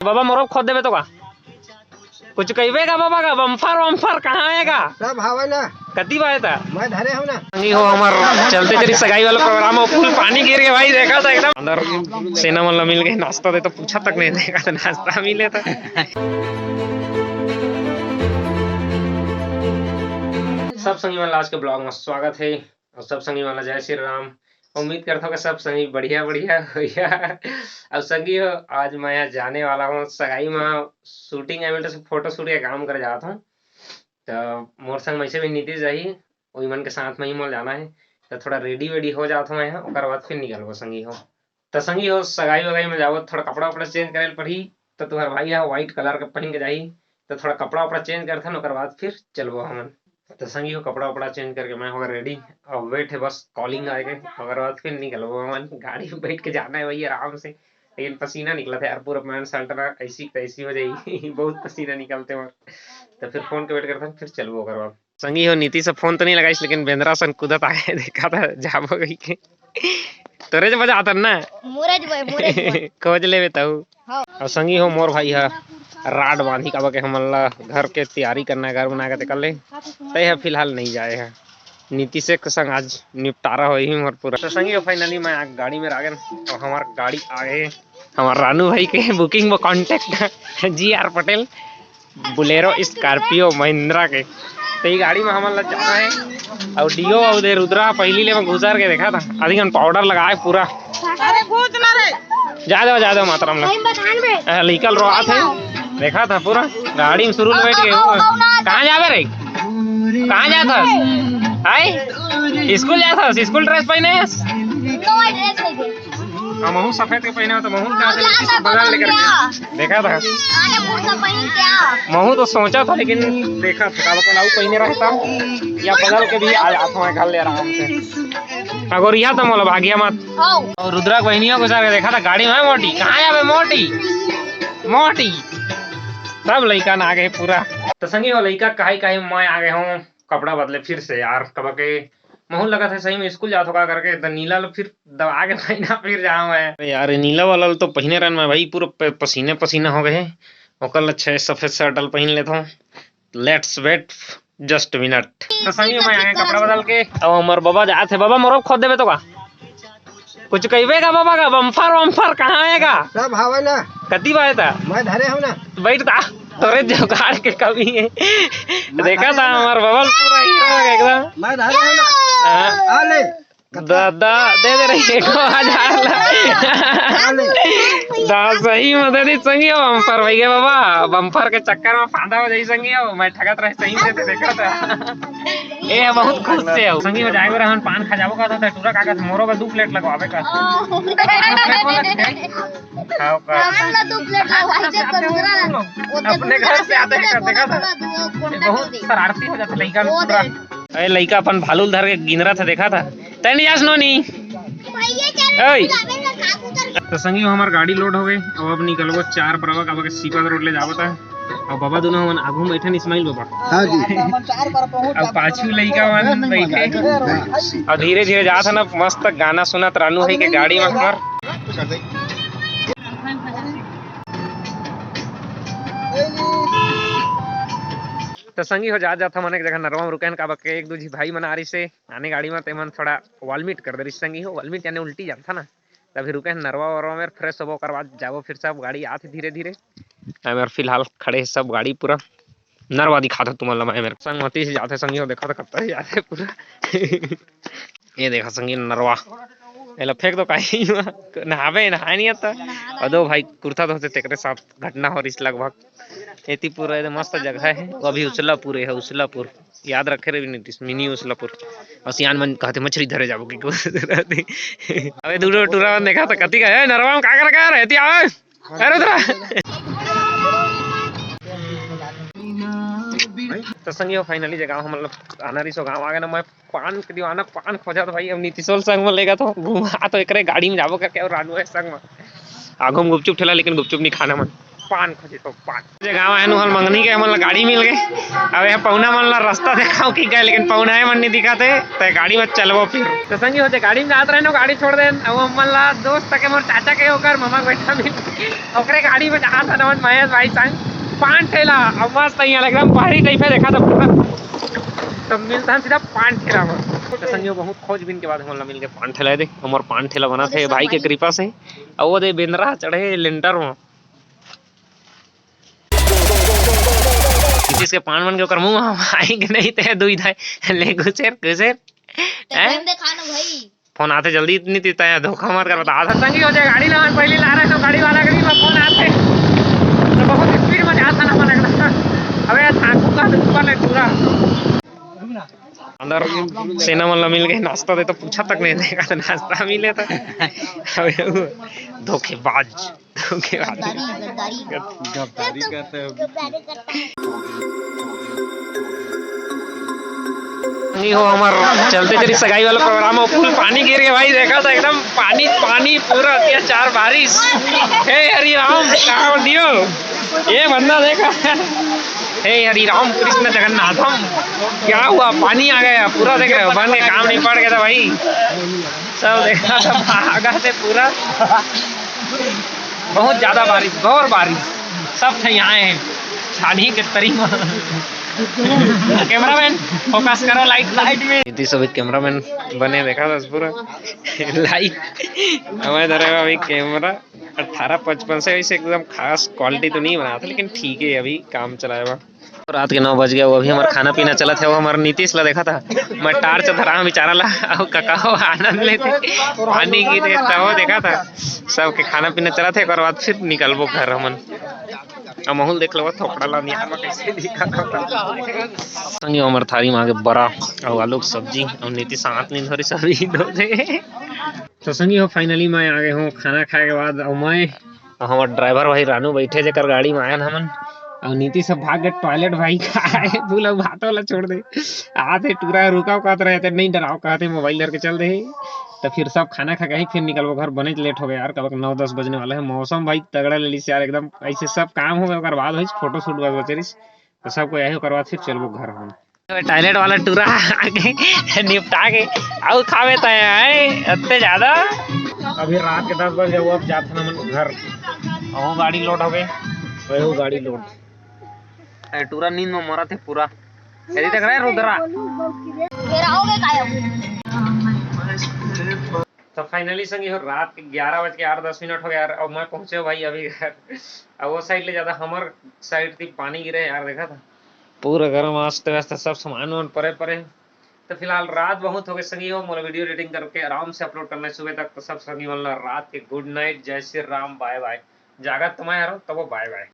बाबा मोरो खोद देवे तो का कुछ कहबे का बाबा का बम्फर वम्फर कहाँ आएगा सब हवा ना कति बाए था मैं धरे हूं ना संगी हो हमार चलते चली सगाई वाला प्रोग्राम हो फुल पानी गिर गया भाई देखा था एकदम अंदर सेना वाला मिल गए नाश्ता दे तो पूछा तक नहीं देखा था नाश्ता मिले था। सब संगी वाला आज के ब्लॉग में स्वागत है और सब संगी वाला जय श्री राम। उम्मीद करता हूँ कि सब संगी बढ़िया बढ़िया भैया। अब संगी हो आज मैं यहाँ जाने वाला हूँ सगाई में शूटिंग एवेंट से फोटो शूट का काम कर जाता हूँ। तो मोर संग वैसे भी नीतीश जाही वही मन के साथ में ही मोल जाना है तो थोड़ा रेडी वेडी हो जाता हूँ यहाँ और बाद फिर निकलबो संगी हो। तो संगी हो सगाई वगाई में जाओ थोड़ा कपड़ा वपड़ा चेंज करे पड़ी तो तुम्हारा भाई यहाँ व्हाइट कलर का पहन के जाही तो थोड़ा कपड़ा वपड़ा चेंज करता और बाद फिर चलबो हमन। तो संगी हो कपड़ा वपड़ा चेंज करके मैं होगा रेडी और वेट है बस कॉलिंग आएगा और बाद फिर निकलबो हमन। गाड़ी में बैठ के जाना है वही आराम से लेकिन पसीना निकला था यार पूरा पैंट शर्ट ना ऐसी तैसी हो जाएगी बहुत पसीना निकलते और तो फिर फोन के वेट करता फिर चलबो करवा। संगी हो नीति से फोन तो नहीं लगाई लेकिन बेंद्रा सन कूदत आए देखा था जाबो गई के तोरे बजा आता ना मुरज खोज लेवे तऊ और संगी हो मोर भाई है राड बांधी का के हमला घर के तैयारी करना है घर बना के कर ले तय है फिलहाल नहीं जाए है नीति से संग आज निपटारा हो ही मोर पूरा। तो संगी हो फाइनली मैं गाड़ी में आ गए और हमार गाड़ी आ गए हमार रानू भाई के बुकिंग में contact G.R.. Patel Bolero Scorpio Mahindra के तो ये गाड़ी में हमारा जाना है और डीओ और दे रुद्रा पहली ले में गुजार के देखा था आधी घंटा पाउडर लगाए पूरा जा दो मात्रा में निकल रहा थे देखा था पूरा गाड़ी में शुरू में बैठ गए कहाँ जावे रे कहाँ जाता स्कूल जाता स्कूल ड्रेस पहने महू सफेद के पहने तो महू क्या बगल लेकर देखा था महू तो सोचा था लेकिन देखा था कलाऊ पहने रहता या बगल के भी आ जाता हूँ घर ले आराम से अगर यह तो मोला भागिया मत और रुद्रा बहनियों को जाकर देखा था गाड़ी में मोटी कहाँ जावे मोटी मोटी सब लड़का ना आ गए पूरा। तो संगी हो लड़का कहीं मैं आ गए हूँ कपड़ा बदले फिर से यार कब के महू लगा था सही में स्कूल जाता होगा करके तो नीला फिर दबा के पहना फिर जाऊँ मैं यार नीला वाला तो पहने रहन में भाई पूरा पसीने पसीना हो गए ओकर अच्छा सफेद शर्ट पहन लेता हूँ लेट्स वेट जस्ट मिनट। तो संगी मैं आगे कपड़ा बदल के अब हमारे बाबा जाते बाबा मोरो खोद देवे तो का कुछ कहबे का बाबा का बम्फर वम्फर कहाँ आएगा सब हवा ना कति बाए था मैं धरे हूं ना बैठता तोरे जुगाड़ के कभी है देखा था हमारे बबल पूरा हीरो एकदम मैं धरे हूं ना आ ले दादा दे रही है 1000 दा सही मदद ही संगी हो बम्फर भैया बाबा बम्फर के चक्कर में फांदा हो जाई संगी हो मैं ठगत रहे सही से देखा था ए बहुत खुश से हो संगी हो जाएगा हम पान खा जाबो का था टूरा कागज मोरो में 2 प्लेट लगवावे का खाओ का 2 प्लेट अपने घर से आते हैं देखा था बहुत शरारती हो जाता लड़का पूरा अरे लड़का अपन भालू धर के गिन रहा था देखा था तैनी जास नोनी तो संगी हमार गाड़ी लोड हो गई अब निकलबो 4 बराबर का के सीपा रोड ले जावता और बाबा दोनों हमन आगू में बैठे इस्माइल बाबा हां जी अब पाछू लइका मन बैठे और धीरे धीरे जात है ना मस्त गाना सुनत रानू है के गाड़ी में हमार। तो संगी हो जाता मन एक जगह नरवा में रुकन का बके एक दूजी भाई मना रही से आने गाड़ी में तेमन थोड़ा वालमीट कर दे रही संगी हो वालमीट यानी उल्टी जाता ना तभी रुके नरवा वरवा में फ्रेश होबो कर बाद जाबो फिर सब गाड़ी आती धीरे धीरे मैं फिलहाल खड़े सब गाड़ी पूरा नरवा दिखा था तुम्हारा मैं मेरे संगमती से जाते संगी हो देखा था कब जाते पूरा ये देखा संगी नरवा एला फेंक दो कहीं नहावे नहाए नहीं आता और दो भाई कुर्ता धोते तेरे साथ घटना हो रही लगभग एती पूरा एकदम मस्त जगह है वो अभी उसलापुर है उसलापुर याद रखे रे मिनी उसलापुर और सियान मन कहते मछली धरे जाबो की अबे दूर टूरा देखा था कति का है नरवा में का कर रहती आवे अरे उधर तो संगी हो फाइनली जगह हम मतलब आनारी सो गांव आ गए ना मैं पान के दीवाना पान खोजा तो भाई अब नीतीशोल संग में लेगा तो घुमा तो एकरे गाड़ी में जाबो करके और रानू है संग में आगो में गुपचुप ठेला लेकिन गुपचुप नहीं खाना मन पान खोजी तो पान गाँव है हल मंगनी के हमन ला गाड़ी मिल गए। अब यह पौना मन ला रास्ता देखाओ कि गए लेकिन पौना है मन नहीं दिखाते तो गाड़ी में चलबो फिर तो संगी होते गाड़ी में जात रहे गाड़ी छोड़ दे अब हमन ला दोस्त के मोर चाचा के होकर मामा बैठा मिल ओकरे गाड़ी में जात है महेश भाई संग पान ठेला अब मस्त यहाँ एकदम पहाड़ी टाइप है देखा तो मिलता है सीधा पान ठेला में तो संगी बहुत खोजबीन के बाद हमन मिल के पान ठेला दे हमार पान ठेला बना थे भाई के कृपा से और वो दे बेंदरा चढ़े लेंटर में किसी के पान मन के ओकर मुंह आएंगे नहीं ते दुई धाय ले गुसेर गुसेर फोन आते जल्दी इतनी तीता है धोखा मार कर बता आधा संगी हो जाए गाड़ी ला पहले ला रहा है गाड़ी वाला गाड़ी में फोन आते तो बहुत स्पीड में जाता ना मन लगता अबे थाकू का ऊपर ले पूरा अंदर सेना वाला मिल गए नाश्ता दे तो पूछा तक नहीं देगा तो नाश्ता मिले तो धोखेबाज गद्दारी करते नहीं हो हमार चलते चली सगाई वाला प्रोग्राम हो फुल पानी गिर गया भाई देखा था एकदम पानी पानी पूरा अत्याचार बारिश हे हरि राम कहाँ दियो ये बंदा देखा हे हरि राम कृष्ण जगन्नाथम क्या हुआ पानी आ गया पूरा देख रहे हो बन के काम नहीं पड़ गया था भाई सब देखा था भागा से पूरा बहुत ज्यादा बारिश गौर बारिश सब थे यहाँ है छानी के तरीका कैमरामैन फोकस करो लाइट में इतनी सभी कैमरामैन बने देखा था पूरा लाइट हमारे धरे अभी कैमरा 1855 से वैसे एकदम खास क्वालिटी तो नहीं बना था लेकिन ठीक है अभी काम चलाया हुआ रात के 9 बज गया वो अभी हमारा खाना पीना चला था वो हमारा नीतीश ला देखा था मैं टार्च धरा बेचारा ला ककाओ आनंद लेते पानी की वो देखा था सबके खाना पीना चला था एक बाद फिर निकलबो घर हमन माहौल देख लो थोपड़ा ला निहार में कैसे दिखा था संगी हमार थारी में आगे बड़ा और आलू सब्जी और नीतीश हाथ नहीं धरी सभी दो दे तो संगी हो फाइनली मैं आ गए हूँ खाना खाए के बाद और मैं हमारे ड्राइवर भाई रानू बैठे जेकर गाड़ी में आया हमन और नीति सब भाग गए टॉयलेट भाई खाए भूला भात वाला छोड़ दे आते टूरा रुका कहते रहे नहीं डराओ कहते मोबाइल लेकर चल दे तो फिर सब खाना खा के ही फिर निकलो घर बने लेट हो गया यार कब 9-10 बजने वाला है मौसम भाई तगड़ा ले ली यार एकदम ऐसे सब काम हो गया बाद हो फोटो शूट बस बचरिस तो सबको यही बाद फिर चलबो घर हम टॉयलेट वाला टूरा आगे निपटा के और खावे तय इतने ज्यादा अभी रात के 10 बजे अब जाते ना मन घर और गाड़ी लोड हो गई वही गाड़ी लोड टूरा नींद में मरा थे पूरा यदि तक रहे रुद्रा तो फाइनली संगी हो रात के 11:08 हो गया यार अब मैं पहुंचे भाई अभी घर अब वो साइड ले ज्यादा हमार साइड थी पानी गिरे यार देखा था पूरा गर्म वास्ते वास्ते सब सामान वान परे परे तो फिलहाल रात बहुत हो गई संगी हो मोला वीडियो एडिटिंग करके आराम से अपलोड करना सुबह तक तो सब संगी वाला रात के गुड नाइट जय श्री राम बाय बाय जागत तुम्हारे यारो तब बाय बाय।